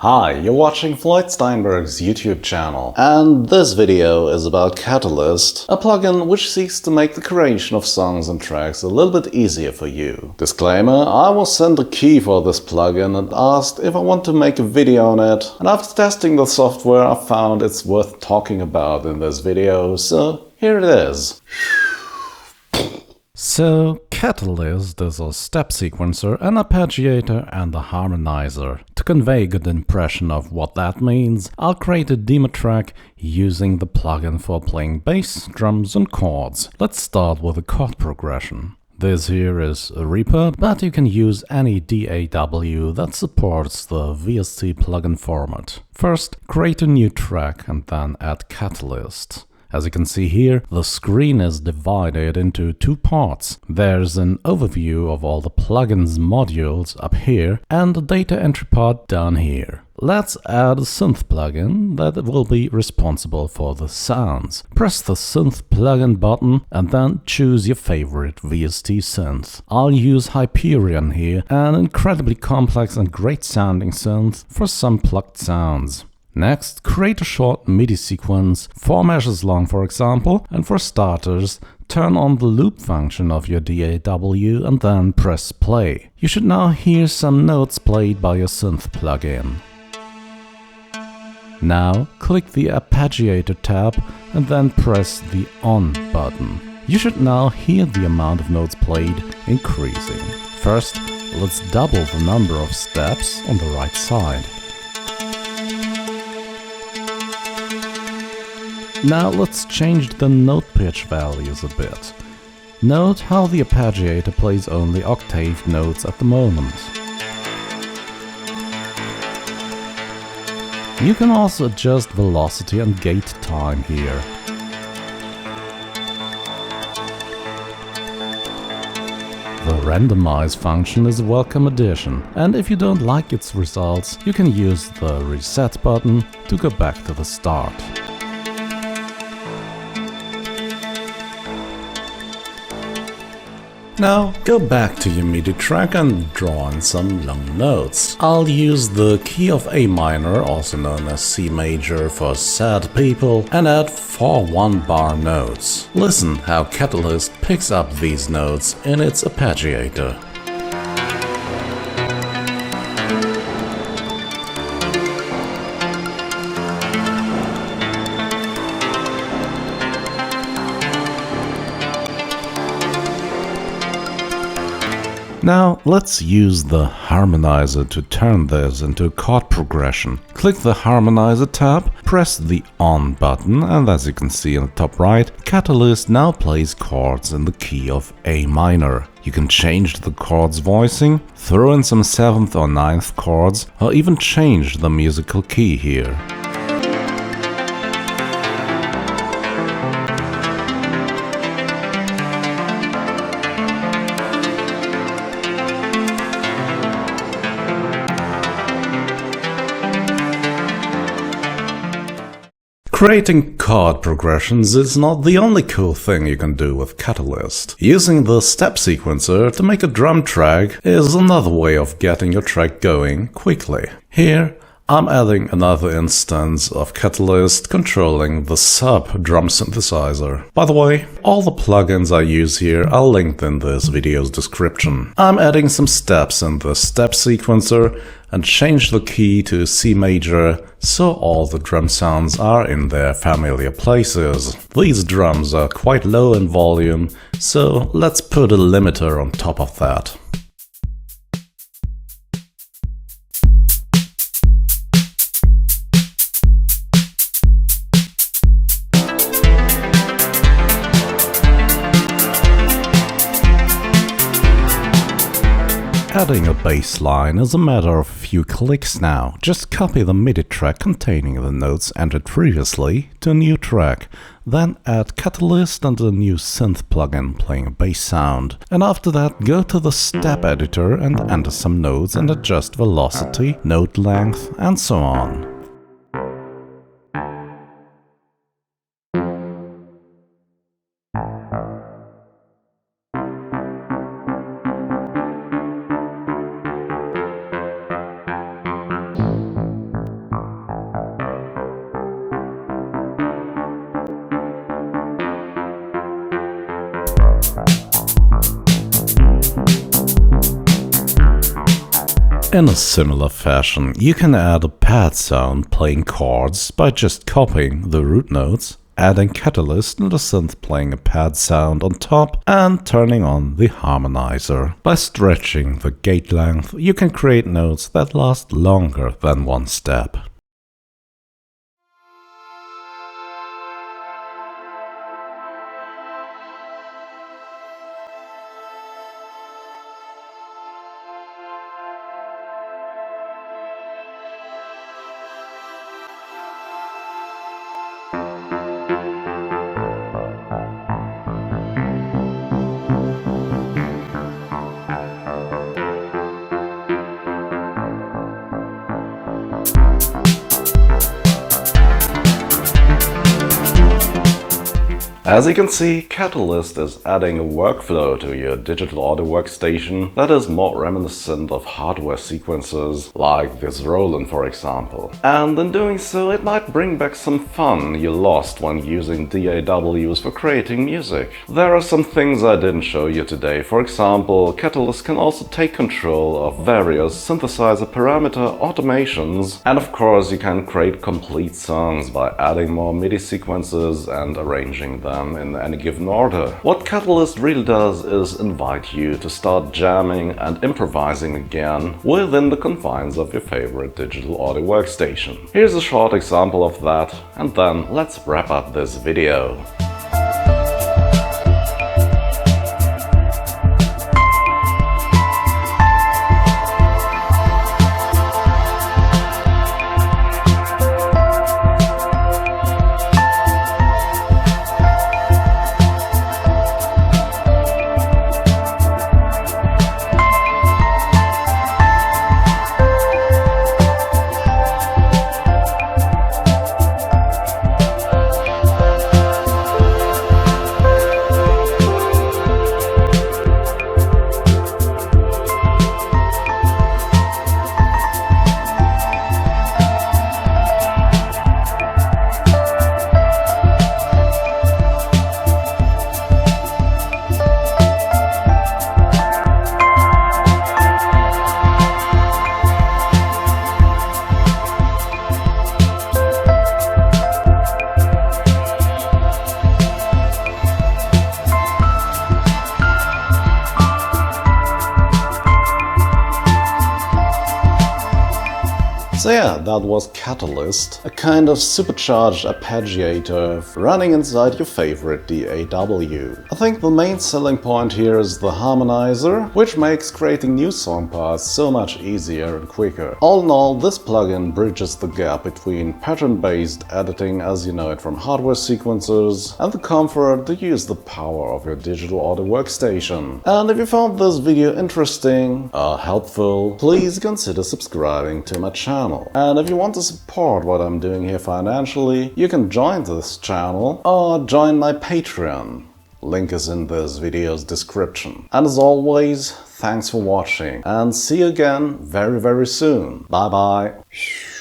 Hi, you're watching Floyd Steinberg's YouTube channel, and this video is about Catalyst, a plugin which seeks to make the creation of songs and tracks a little bit easier for you. Disclaimer, I was sent a key for this plugin and asked if I want to make a video on it, and after testing the software I found it's worth talking about in this video, so here it is. So, Catalyst is a step sequencer, an arpeggiator and a harmonizer. To convey a good impression of what that means, I'll create a demo track using the plugin for playing bass, drums and chords. Let's start with a chord progression. This here is a Reaper, but you can use any DAW that supports the VST plugin format. First, create a new track and then add Catalyst. As you can see here, the screen is divided into two parts. There's an overview of all the plugins modules up here and a data entry part down here. Let's add a synth plugin that will be responsible for the sounds. Press the synth plugin button and then choose your favorite VST synth. I'll use Hyperion here, an incredibly complex and great sounding synth for some plucked sounds. Next, create a short MIDI sequence, 4 measures long for example, and for starters, turn on the loop function of your DAW and then press play. You should now hear some notes played by your synth plugin. Now, click the arpeggiator tab and then press the on button. You should now hear the amount of notes played increasing. First, let's double the number of steps on the right side. Now let's change the note pitch values a bit. Note how the arpeggiator plays only octave notes at the moment. You can also adjust velocity and gate time here. The randomize function is a welcome addition, and if you don't like its results, you can use the reset button to go back to the start. Now, go back to your MIDI track and draw in some long notes. I'll use the key of A minor, also known as C major for sad people, and add 4 one-bar notes. Listen how Catalyst picks up these notes in its arpeggiator. Now let's use the harmonizer to turn this into a chord progression. Click the harmonizer tab, press the on button, and as you can see in the top right, Catalyst now plays chords in the key of A minor. You can change the chords voicing, throw in some 7th or 9th chords, or even change the musical key here. Creating chord progressions is not the only cool thing you can do with Catalyst. Using the step sequencer to make a drum track is another way of getting your track going quickly. Here, I'm adding another instance of Catalyst controlling the sub drum synthesizer. By the way, all the plugins I use here are linked in this video's description. I'm adding some steps in the step sequencer and change the key to C major so all the drum sounds are in their familiar places. These drums are quite low in volume, so let's put a limiter on top of that. Adding a bass line is a matter of a few clicks now. Just copy the MIDI track containing the notes entered previously to a new track, then add Catalyst and a new synth plugin playing a bass sound. And after that, go to the step editor and enter some notes and adjust velocity, note length, and so on. In a similar fashion, you can add a pad sound playing chords by just copying the root notes, adding Catalyst and the synth playing a pad sound on top, and turning on the harmonizer. By stretching the gate length, you can create notes that last longer than one step. As you can see, Catalyst is adding a workflow to your digital audio workstation that is more reminiscent of hardware sequences, like this Roland for example. And in doing so, it might bring back some fun you lost when using DAWs for creating music. There are some things I didn't show you today. For example, Catalyst can also take control of various synthesizer parameter automations, and of course you can create complete songs by adding more MIDI sequences and arranging them in any given order. What Catalyst really does is invite you to start jamming and improvising again within the confines of your favorite digital audio workstation. Here's a short example of that, and then let's wrap up this video. So yeah, that was Catalyst, a kind of supercharged arpeggiator running inside your favorite DAW. I think the main selling point here is the harmonizer, which makes creating new song parts so much easier and quicker. All in all, this plugin bridges the gap between pattern-based editing as you know it from hardware sequencers and the comfort to use the power of your digital audio workstation. And if you found this video interesting or helpful, please consider subscribing to my channel. And if you want to support what I'm doing here financially, you can join this channel or join my Patreon. Link is in this video's description. And as always, thanks for watching and see you again very soon. Bye bye.